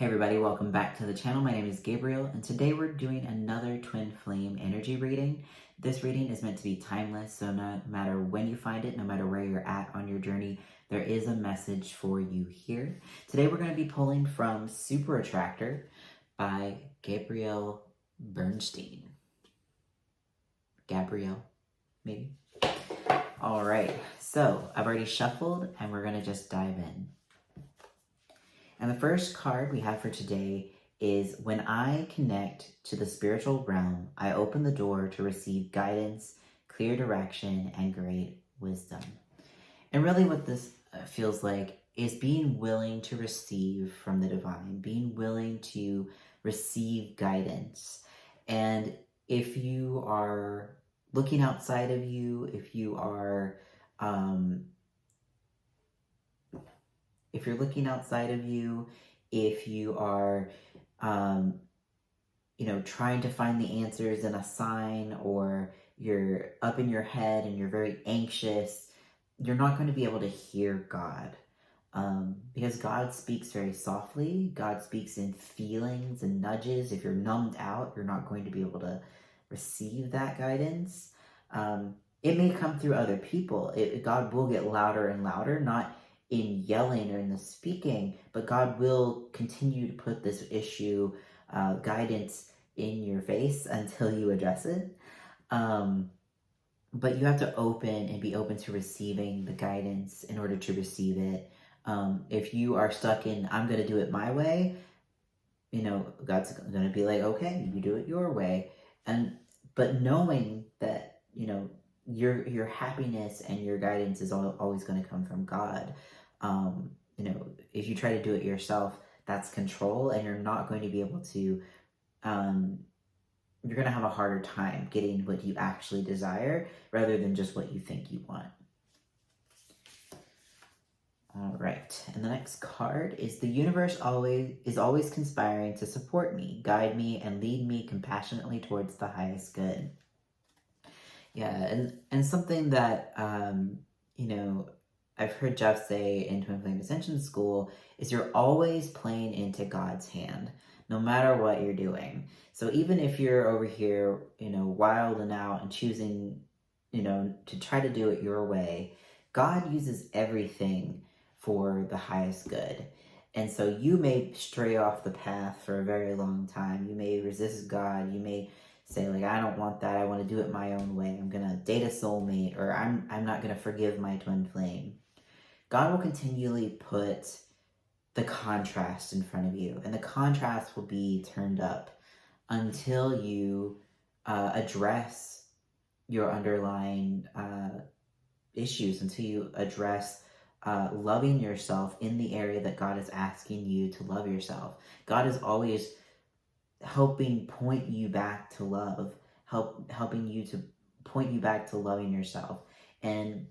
Hey everybody, welcome back to the channel. My name is Gabriel, and today we're doing another twin flame energy reading. This reading is meant to be timeless, so no matter when you find it, no matter where you're at on your journey, there is a message for you here. Today we're going to be pulling from Super Attractor by Gabrielle Bernstein. Gabrielle, maybe? All right, so I've already shuffled and we're going to just dive in. And the first card we have for today is when I connect to the spiritual realm, I open the door to receive guidance, clear direction, and great wisdom. And really what this feels like is being willing to receive from the divine, being willing to receive guidance. And if you are looking outside of you, if you're looking outside of you, if you are, trying to find the answers in a sign, or you're up in your head and you're very anxious, you're not going to be able to hear God. Because God speaks very softly. God speaks in feelings and nudges. If you're numbed out, you're not going to be able to receive that guidance. It may come through other people. God will get louder and louder, not in yelling or in the speaking, but God will continue to put this issue, guidance, in your face until you address it. But you have to open and be open to receiving the guidance in order to receive it. If you are stuck in, I'm going to do it my way, God's going to be like, okay, you do it your way. But knowing that, your happiness and your guidance is always going to come from God. If you try to do it yourself, that's control, and you're not going to be able to, you're going to have a harder time getting what you actually desire rather than just what you think you want. All right, and the next card is the universe is always conspiring to support me, guide me, and lead me compassionately towards the highest good. Yeah, and something that, I've heard Jeff say in Twin Flame Ascension School is you're always playing into God's hand, no matter what you're doing. So even if you're over here, wilding out and choosing, to try to do it your way, God uses everything for the highest good. And so you may stray off the path for a very long time. You may resist God. You may say, like, I don't want that. I want to do it my own way. I'm going to date a soulmate, or I'm not going to forgive my twin flame. God will continually put the contrast in front of you, and the contrast will be turned up until you address your underlying issues, until you address loving yourself in the area that God is asking you to love yourself. God is always helping point you back to love, helping you to point you back to loving yourself. And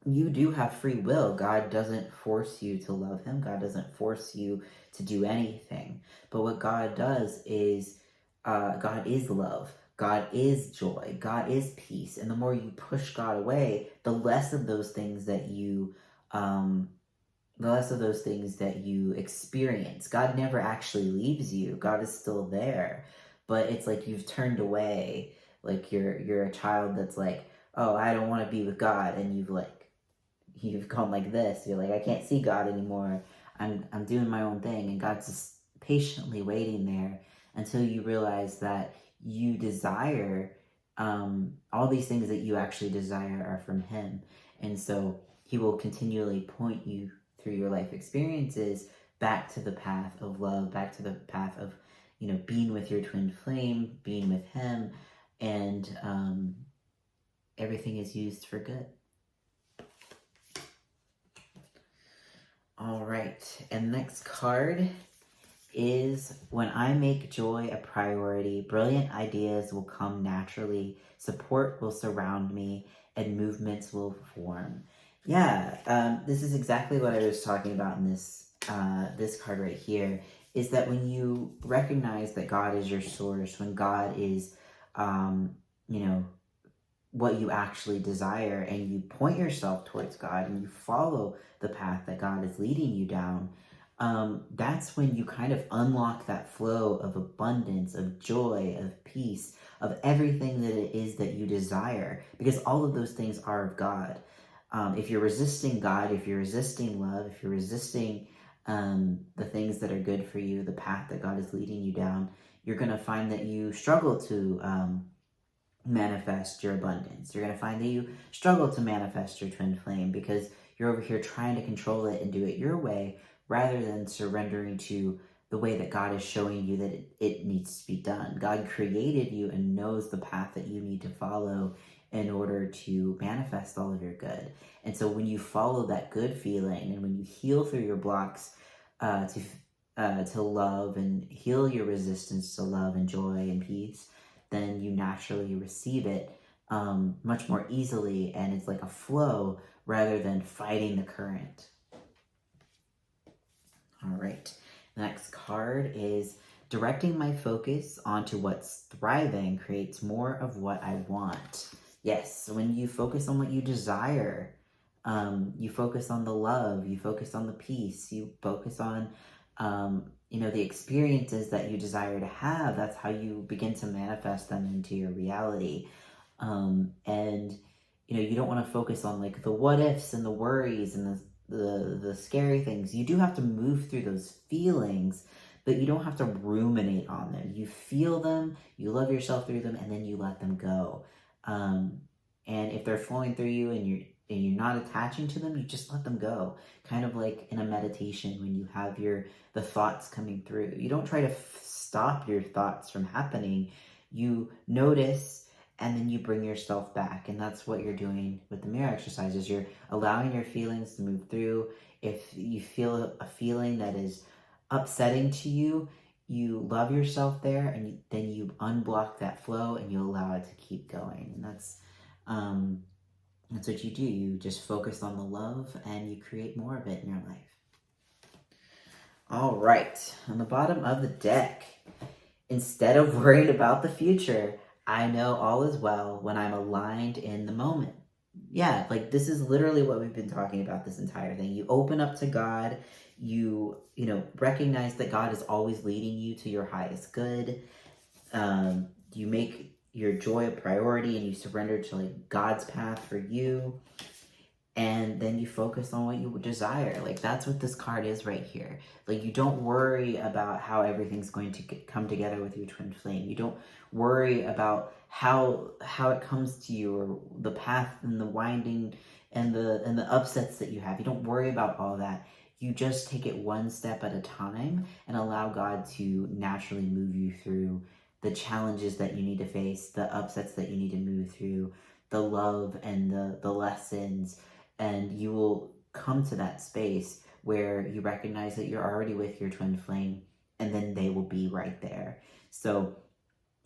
you do have free will. God doesn't force you to love him. God doesn't force you to do anything. But what God does is, God is love. God is joy. God is peace. And the more you push God away, the less of those things that you, experience. God never actually leaves you. God is still there. But it's like you've turned away. Like you're a child that's like, oh, I don't want to be with God. And you've gone like this. You're like, I can't see God anymore. I'm doing my own thing. And God's just patiently waiting there until you realize that you desire, all these things that you actually desire are from him. And so he will continually point you through your life experiences back to the path of love, back to the path of, being with your twin flame, being with him, and everything is used for good. All right, and the next card is when I make joy a priority, brilliant ideas will come naturally, support will surround me, and movements will form. Yeah, this is exactly what I was talking about in this card right here, is that when you recognize that God is your source, when God is, what you actually desire, and you point yourself towards God and you follow the path that God is leading you down, that's when you kind of unlock that flow of abundance, of joy, of peace, of everything that it is that you desire, because all of those things are of God. If you're resisting God, if you're resisting love, if you're resisting the things that are good for you, the path that God is leading you down, you're going to find that you struggle to manifest your abundance. You're going to find that you struggle to manifest your twin flame because you're over here trying to control it and do it your way rather than surrendering to the way that God is showing you that it needs to be done. God created you and knows the path that you need to follow in order to manifest all of your good. And so when you follow that good feeling and when you heal through your blocks to love and heal your resistance to love and joy and peace, then you naturally receive it much more easily, and it's like a flow rather than fighting the current. All right, the next card is directing my focus onto what's thriving creates more of what I want. Yes, when you focus on what you desire, you focus on the love, you focus on the peace, you focus on the experiences that you desire to have. That's how you begin to manifest them into your reality. And you don't want to focus on like the what ifs and the worries and the scary things. You do have to move through those feelings, but you don't have to ruminate on them. You feel them, you love yourself through them, and then you let them go. And if they're flowing through you and you're not attaching to them, you just let them go. Kind of like in a meditation when you have the thoughts coming through. You don't try to stop your thoughts from happening. You notice and then you bring yourself back. And that's what you're doing with the mirror exercises. You're allowing your feelings to move through. If you feel a feeling that is upsetting to you, you love yourself there, and then you unblock that flow and you allow it to keep going. And that's what you do. You just focus on the love and you create more of it in your life. All right, on the bottom of the deck, instead of worried about the future, I know all is well when I'm aligned in the moment. Yeah, like this is literally what we've been talking about this entire thing. You open up to God, you recognize that God is always leading you to your highest good. You make your joy a priority and you surrender to like God's path for you. And then you focus on what you desire. Like that's what this card is right here. Like you don't worry about how everything's going to come together with your twin flame. You don't worry about how it comes to you or the path and the winding and the upsets that you have. You don't worry about all that. You just take it one step at a time and allow God to naturally move you through the challenges that you need to face, the upsets that you need to move through, the love and the lessons. And you will come to that space where you recognize that you're already with your twin flame, and then they will be right there. So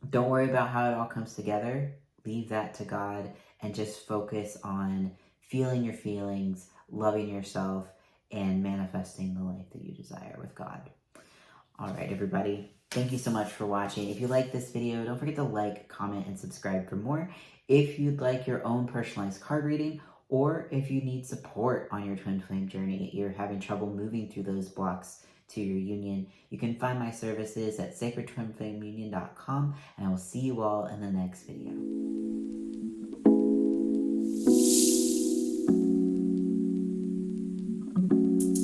don't worry about how it all comes together. Leave that to God and just focus on feeling your feelings, loving yourself, and manifesting the life that you desire with God. All right, everybody. Thank you so much for watching. If you like this video, don't forget to like, comment, and subscribe for more. If you'd like your own personalized card reading, or if you need support on your twin flame journey, you're having trouble moving through those blocks to your union, you can find my services at sacredtwinflameunion.com, and I will see you all in the next video.